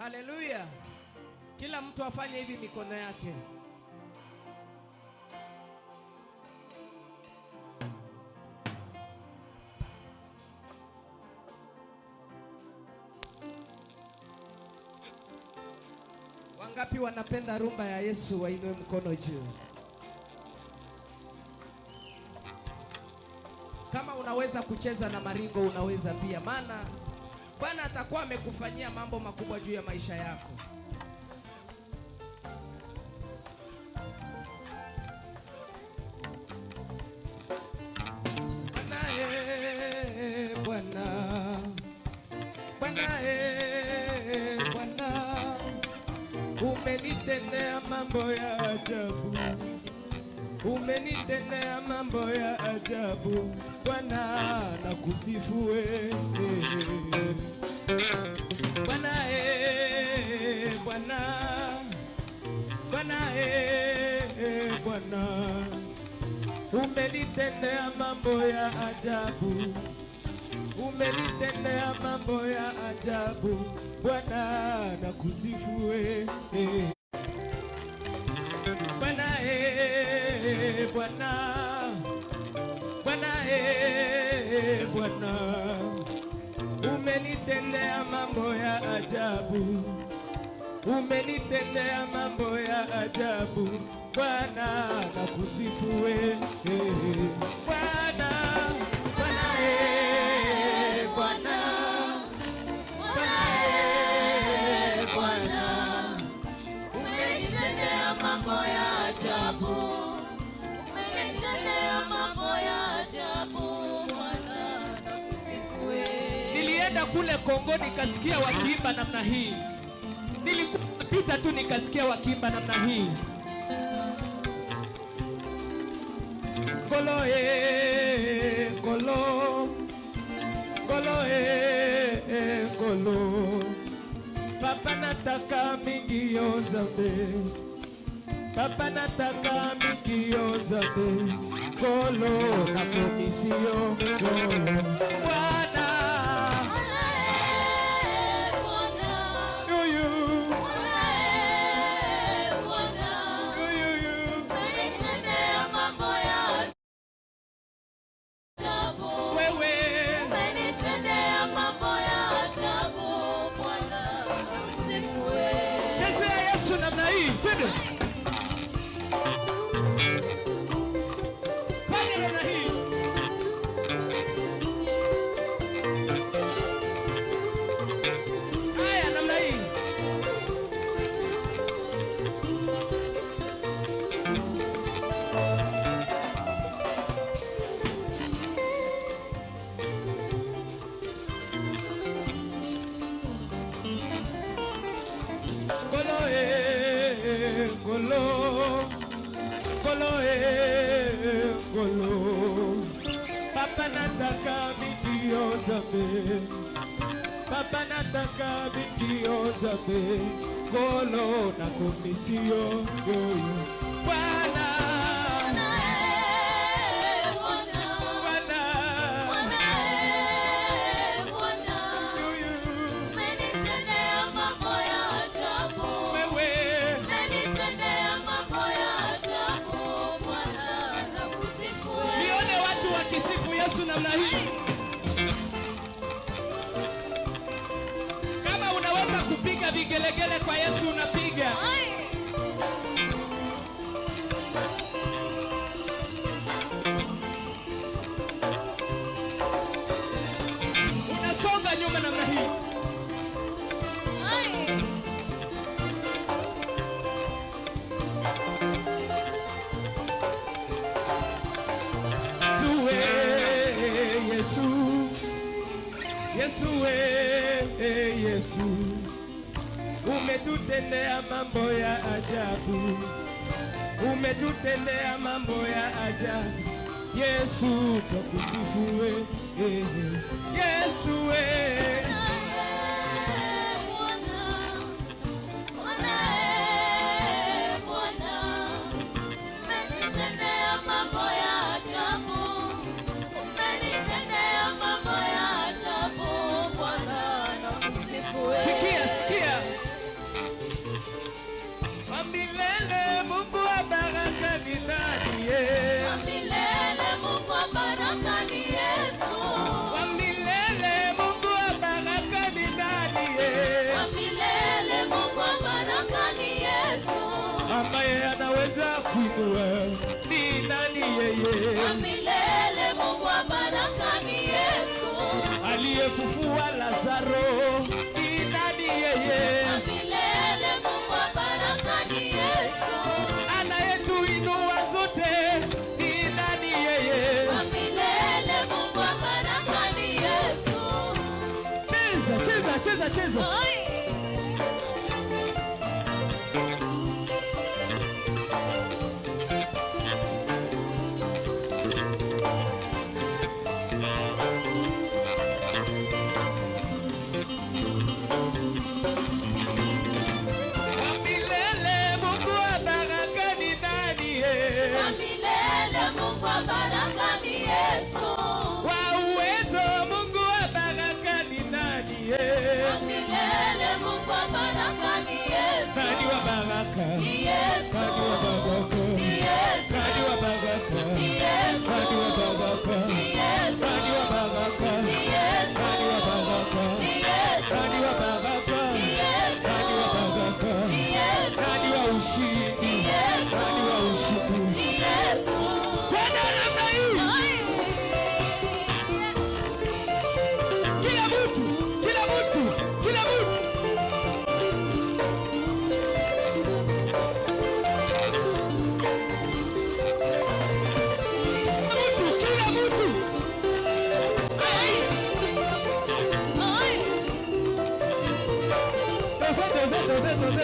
Haleluya. Kila mtu afanye hivi mikono yake. Wangapi wanapenda rumba ya Yesu wainue mkono juu. Kama unaweza kucheza na maringo unaweza pia, maana Bwana atakuwa amekufanyia mambo makubwa juu ya maisha yako. Bwana, Bwana, Bwana, umenitendea mambo ya ajabu, umenitendea mambo ya ajabu. Bwana nakusifu wewe. Bwana, Bwana, Bwana, Bwana, umenitendea mambo ya ajabu, umenitendea mambo ya ajabu. Bwana nakusifu wewe. Bwana, Bwana, Bwana, Bwana, umenitendea mambo ya ajabu, umenitendea mambo ya ajabu. Bwana nakusifu wewe. Bwana, Bwana, Bwana, Bwana, umenitendea mambo ya ajabu, umenitendea mambo ya ajabu. Bwana nakusifu wewe. Nilienda kule Kongo nikasikia wakiimba namna hii. Nilipita tu nikasikia wakiimba namna hii. Ngolo ngolo, ngolo ngolo. Papa nataka mingi Nzambe, Papa nataka mingi Nzambe. Ngolo na komisio ngolo. Bwana, ngolo, ngolo, ngolo. Papa nataka mingi Nzambe, Papa nataka mingi Nzambe. Ngolo na komisio Bwana. Yesu namna hii. Kama unaweza kupiga vigelegele kwa Yesu unapiga. Unasonga nyuma namna hii. Yesu, Yesu, umetutendea mambo ya ajabu, umetutendea mambo ya ajabu. Yesu tukusifu wewe. Yesu wewe. Sikia, sikia.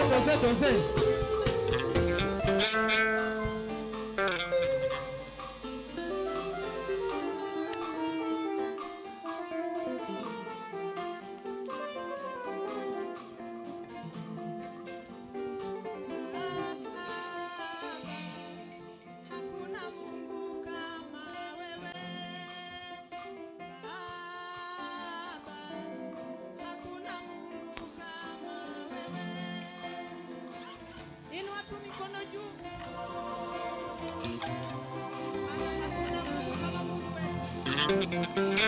doze. Mikono juu. Hakuna Mungu kama Mungu wetu.